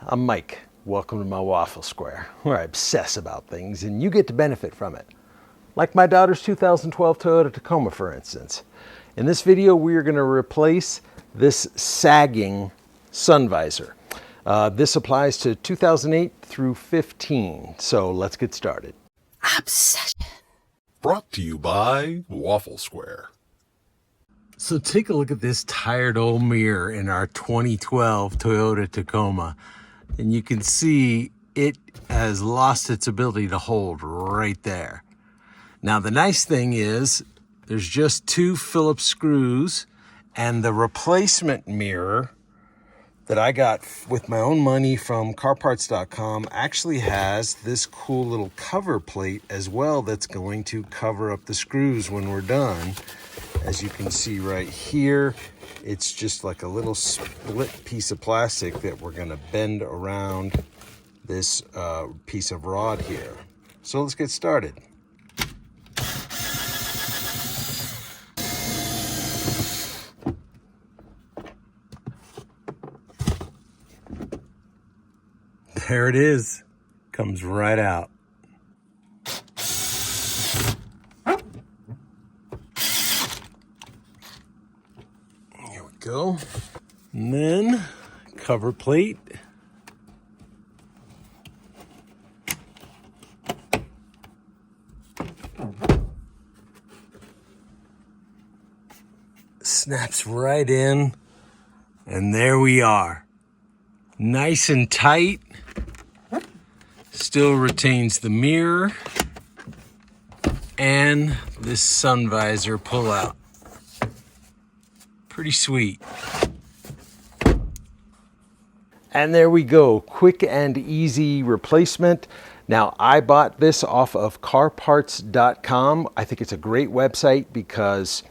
I'm Mike. Welcome to my waffle square, where I obsess about things and you get to benefit from it. Like my daughter's 2012 Toyota Tacoma, for instance. In this video, we are going to replace this sagging Sunvisor. This applies to 2008 through 15, so let's get started. Obsession. Brought to you by Waffle Square. So take a look at this tired old mirror in our 2012 Toyota Tacoma. And you can see it has lost its ability to hold right there. Now the nice thing is there's just two Phillips screws, and the replacement mirror that I got with my own money from carparts.com actually has this cool little cover plate as well that's going to cover up the screws when we're done. As you can see right here, it's just like a little split piece of plastic that we're going to bend around this piece of rod here. So let's get started. There it is. Comes right out. Here we go. And then cover plate. Snaps right in. And there we are. Nice and tight. Still retains the mirror and this sun visor pull out. Pretty sweet. And there we go, quick and easy replacement. Now I bought this off of carparts.com. I think it's a great website because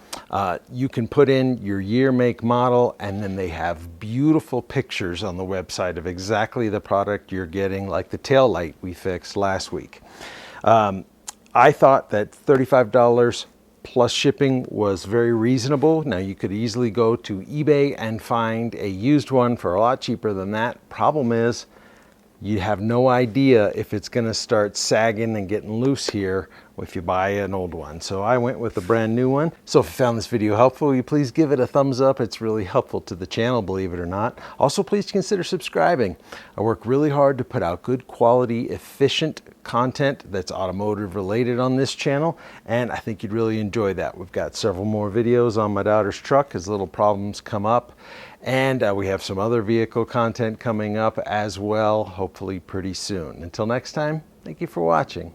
you can put in your year, make, model, and then they have beautiful pictures on the website of exactly the product you're getting, like the tail light we fixed last week. I thought that $35 plus shipping was very reasonable. Now you could easily go to eBay and find a used one for a lot cheaper than that. Problem is, you have no idea if it's going to start sagging and getting loose here if you buy an old one. So I went with a brand new one. So if you found this video helpful, will you please give it a thumbs up? It's really helpful to the channel, believe it or not. Also, please consider subscribing. I work really hard to put out good quality, efficient content that's automotive related on this channel, and I think you'd really enjoy that. We've got several more videos on my daughter's truck as little problems come up. And we have some other vehicle content coming up as well, hopefully pretty soon. Until next time, thank you for watching.